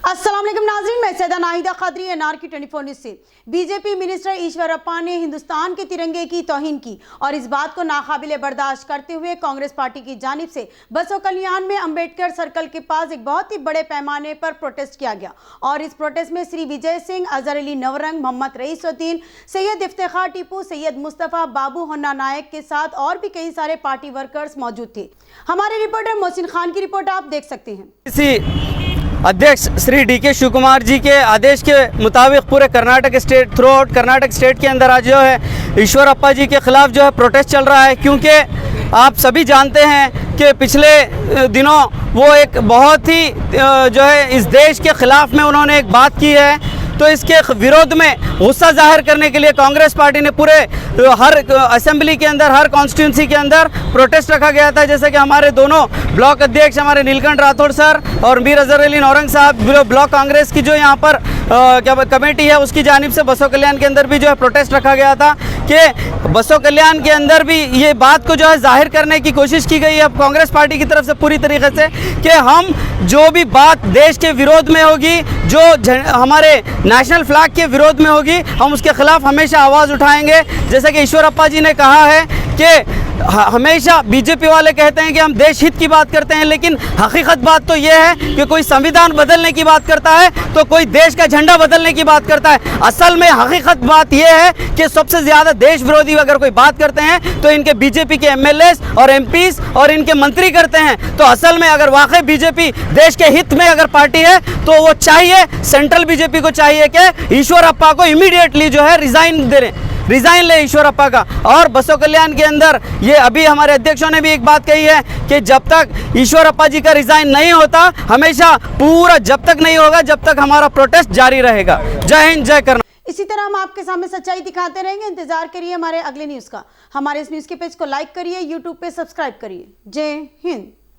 अस्सलाम वालेकुम नाज़रीन, मैं सैयदा नाहिदा खादरी एनआरके 24 न्यूज़ से। बीजेपी मिनिस्टर ईश्वरप्पा ने हिंदुस्तान के तिरंगे की तौहीन की और इस बात को नाकाबिले बर्दाश्त करते हुए कांग्रेस पार्टी की जानिब से बसों कल्याण में अंबेडकर सर्कल के पास एक बहुत ही बड़े पैमाने पर प्रोटेस्ट किया गया। और इस प्रोटेस्ट में श्री विजय सिंह, अजहर अली नवरंग, मोहम्मद रईसुद्दीन, सैयद इफ्तिखार टीपू, सैयद मुस्तफ़ा, बाबू होन्ना नायक के साथ और भी कई सारे पार्टी वर्कर्स मौजूद थे। हमारे रिपोर्टर मोहसिन खान की रिपोर्ट आप देख सकते हैं। अध्यक्ष श्री डी.के. शिव कुमार जी के आदेश के मुताबिक पूरे Karnataka state through out Karnataka state के अंदर आज जो है ईश्वरप्पा जी के खिलाफ जो है प्रोटेस्ट चल रहा है, क्योंकि आप सभी जानते हैं कि पिछले दिनों वो एक बहुत ही जो है इस देश के खिलाफ में उन्होंने एक बात की है, तो इसके विरोध में गुस्सा जाहिर करने के लिए कांग्रेस पार्टी ने पूरे हर असेंबली के अंदर, हर कॉन्स्टिट्यूंसी के अंदर प्रोटेस्ट रखा गया था। जैसे कि हमारे दोनों ब्लॉक अध्यक्ष हमारे नीलकंठ राठौड़ सर और मीर अजहर अली नौरंग साहब, ब्लॉक कांग्रेस की जो यहाँ पर कमेटी है उसकी जानिब से बसों कल्याण के अंदर भी जो है प्रोटेस्ट रखा गया था कि बसों कल्याण के अंदर भी ये बात को जो है जाहिर करने की कोशिश की गई है कांग्रेस पार्टी की तरफ से पूरी तरीके से कि हम जो भी बात देश के विरोध में होगी, जो हमारे नेशनल फ्लैग के विरोध में होगी, हम उसके खिलाफ हमेशा आवाज़ उठाएंगे। जैसे कि ईश्वरप्पा जी ने कहा है कि हमेशा बीजेपी वाले कहते हैं कि हम देश हित की बात करते हैं, लेकिन हकीकत बात तो ये है कि कोई संविधान बदलने की बात करता है तो कोई देश का झंडा बदलने की बात करता है। असल में हकीकत बात ये है कि सबसे ज़्यादा देश विरोधी अगर कोई बात करते हैं तो इनके बीजेपी के एमएलएस और एमपीज और इनके मंत्री करते हैं। तो असल में अगर वाकई बीजेपी देश के हित में अगर पार्टी है तो वो चाहिए, सेंट्रल बीजेपी को चाहिए कि ईश्वरप्पा को इमीडिएटली जो है रिजाइन ले ईश्वरप्पा का। और बसों कल्याण के अंदर ये अभी हमारे अध्यक्षों ने भी एक बात कही है कि जब तक ईश्वरप्पा जी का रिजाइन नहीं होता, हमेशा पूरा जब तक नहीं होगा जब तक हमारा प्रोटेस्ट जारी रहेगा। जय हिंद, जय कर्नाटक। इसी तरह हम आपके सामने सच्चाई दिखाते रहेंगे। इंतजार करिए हमारे अगले न्यूज़ का। हमारे इस न्यूज़ के पेज को लाइक करिए, यूट्यूब पे सब्सक्राइब करिए। जय हिंद।